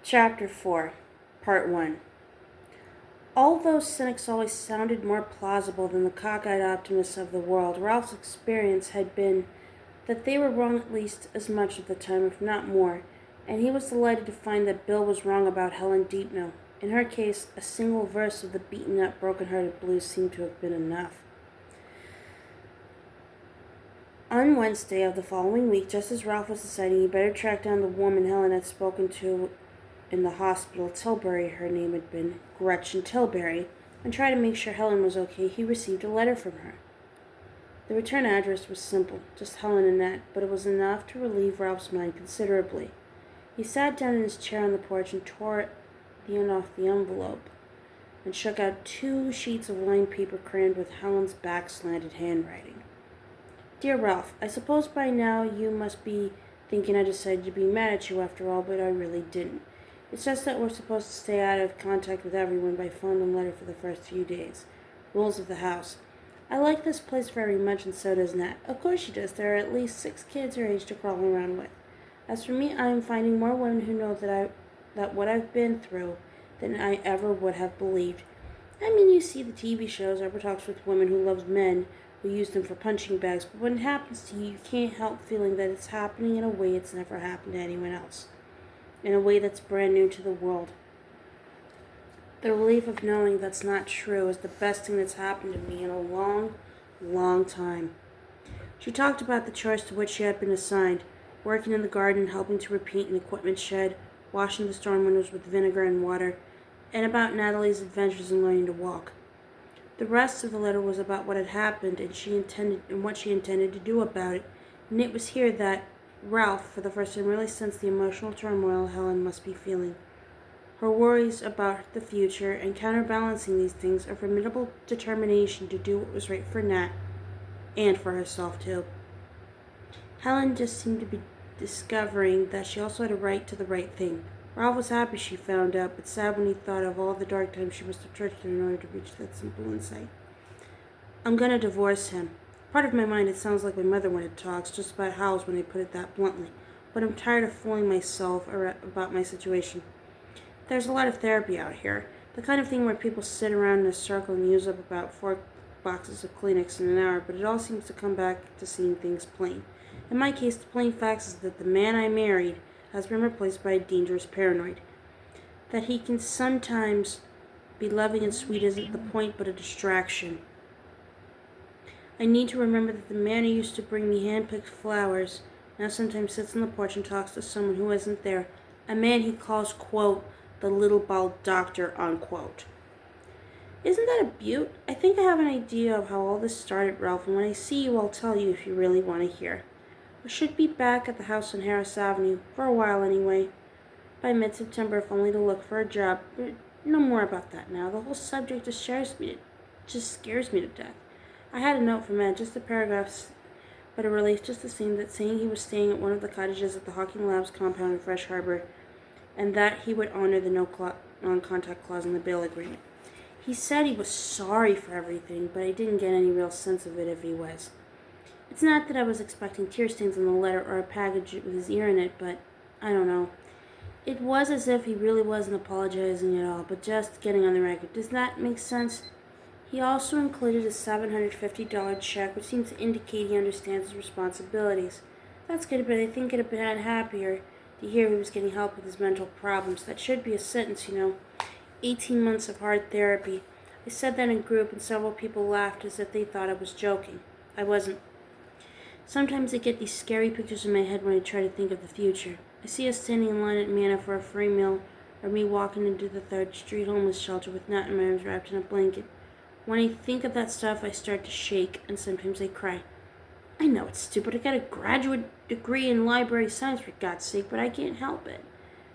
Chapter 4, Part 1. All those cynics always sounded more plausible than the cockeyed optimists of the world. Ralph's experience had been that they were wrong at least as much of the time, if not more, and he was delighted to find that Bill was wrong about Helen Deepno. In her case, a single verse of the beaten-up, broken-hearted blues seemed to have been enough. On Wednesday of the following week, just as Ralph was deciding he better track down the woman Helen had spoken to in the hospital, Tilbury, her name had been, Gretchen Tilbury, and try to make sure Helen was okay, he received a letter from her. The return address was simple, just Helen and Annette, but it was enough to relieve Ralph's mind considerably. He sat down in his chair on the porch and tore the end off the envelope, and shook out 2 sheets of lined paper crammed with Helen's back-slanted handwriting. Dear Ralph, I suppose by now you must be thinking I decided to be mad at you after all, but I really didn't. It's just that we're supposed to stay out of contact with everyone by phone and letter for the first few days. Rules of the house. I like this place very much, and so does Nat. Of course she does. There are at least 6 kids her age to crawl around with. As for me, I am finding more women who know that what I've been through than I ever would have believed. I mean, you see the TV shows, Oprah talks with women who love men who use them for punching bags, but when it happens to you, you can't help feeling that it's happening in a way it's never happened to anyone else, in a way that's brand new to the world. The relief of knowing that's not true is the best thing that's happened to me in a long, long time. She talked about the chores to which she had been assigned, working in the garden, helping to repaint an equipment shed, washing the storm windows with vinegar and water, and about Natalie's adventures in learning to walk. The rest of the letter was about what had happened and what she intended to do about it, and it was here that Ralph, for the first time, really sensed the emotional turmoil Helen must be feeling. Her worries about the future, and counterbalancing these things, a formidable determination to do what was right for Nat, and for herself too. Helen just seemed to be discovering that she also had a right to the right thing. Ralph was happy she found out, but sad when he thought of all the dark times she must have trudged through in order to reach that simple insight. I'm going to divorce him. Part of my mind, it sounds like my mother when it talks, just about howls when I put it that bluntly, but I'm tired of fooling myself about my situation. There's a lot of therapy out here, the kind of thing where people sit around in a circle and use up about 4 boxes of Kleenex in an hour, but it all seems to come back to seeing things plain. In my case, the plain facts is that the man I married has been replaced by a dangerous paranoid. That he can sometimes be loving and sweet isn't the point, but a distraction. I need to remember that the man who used to bring me hand-picked flowers now sometimes sits on the porch and talks to someone who isn't there, a man he calls, quote, the little bald doctor, unquote. Isn't that a beaut? I think I have an idea of how all this started, Ralph, and when I see you, I'll tell you if you really want to hear. I should be back at the house on Harris Avenue, for a while anyway. By mid-September, if only to look for a job. But no more about that now. The whole subject just scares me to death. I had a note from Ed, just a paragraph, but a relief just the same, that saying he was staying at one of the cottages at the Hawking Labs compound in Fresh Harbor, and that he would honor the non-contact clause in the bail agreement. He said he was sorry for everything, but I didn't get any real sense of it if he was. It's not that I was expecting tear stains on the letter or a package with his ear in it, but I don't know. It was as if he really wasn't apologizing at all, but just getting on the record. Does that make sense? He also included a $750 check, which seemed to indicate he understands his responsibilities. That's good, but I think it'd have been happier to hear he was getting help with his mental problems. That should be a sentence, 18 months of hard therapy. I said that in group, and several people laughed as if they thought I was joking. I wasn't. Sometimes I get these scary pictures in my head when I try to think of the future. I see us standing in line at Manna for a free meal, or me walking into the 3rd Street homeless shelter with Nat in my arms wrapped in a blanket. When I think of that stuff, I start to shake, and sometimes I cry. I know it's stupid. I got a graduate degree in library science, for God's sake, but I can't help it.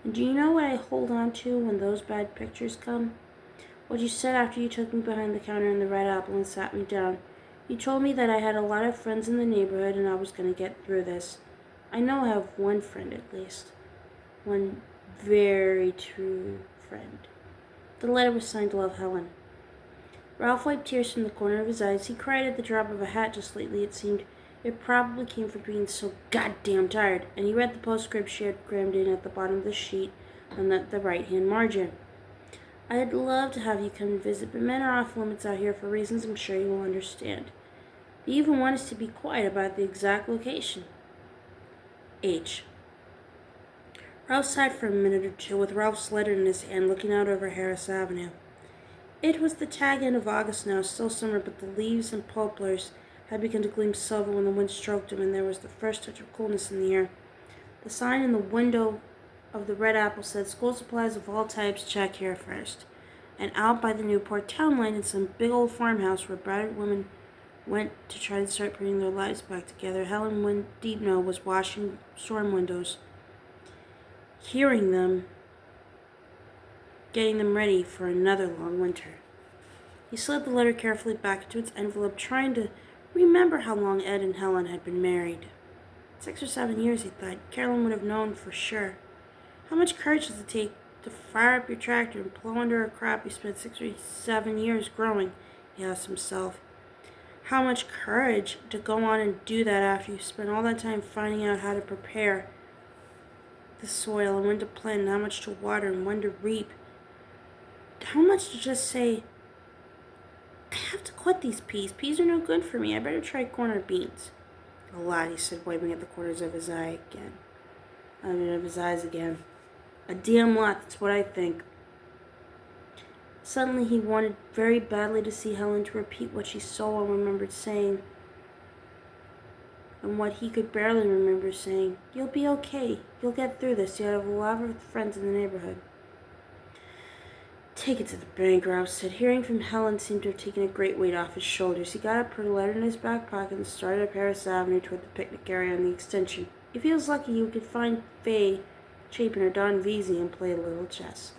And do you know what I hold on to when those bad pictures come? What you said after you took me behind the counter in the Red Apple and sat me down. You told me that I had a lot of friends in the neighborhood and I was going to get through this. I know I have one friend at least. One very true friend. The letter was signed Love, Helen. Ralph wiped tears from the corner of his eyes. He cried at the drop of a hat just lately, it seemed. It probably came from being so goddamn tired, and he read the postscript she had crammed in at the bottom of the sheet on the right-hand margin. I'd love to have you come and visit, but men are off limits out here for reasons I'm sure you will understand. They even want us to be quiet about the exact location. H. Ralph sighed for a minute or two with Ralph's letter in his hand, looking out over Harris Avenue. It was the tag end of August now, still summer, but the leaves and poplars had begun to gleam silver when the wind stroked them, and there was the first touch of coolness in the air. The sign in the window of the Red Apple said, "School supplies of all types, check here first." And out by the Newport town line in some big old farmhouse where battered women went to try to start putting their lives back together, Helen Deepno was washing storm windows, hearing them, getting them ready for another long winter. He slid the letter carefully back into its envelope, trying to remember how long Ed and Helen had been married. 6 or 7 years, he thought. Carolyn would have known for sure. How much courage does it take to fire up your tractor and plow under a crop you spent 6 or 7 years growing? He asked himself. How much courage to go on and do that after you spent all that time finding out how to prepare the soil and when to plant and how much to water and when to reap. How much to just say, I have to quit these peas. Peas are no good for me. I better try corn or beans. A lot, he said, wiping at the corners of his eyes again. A damn lot, that's what I think. Suddenly he wanted very badly to see Helen to repeat what she so well remembered saying, and what he could barely remember saying. You'll be okay. You'll get through this. You have a lot of friends in the neighborhood. Take it to the bank, Ralph said. Hearing from Helen seemed to have taken a great weight off his shoulders. He got up, put a letter in his back pocket, and started up Harris Avenue toward the picnic area on the extension. If he was lucky, he could find Faye Chapin or Don Vesey and play a little chess.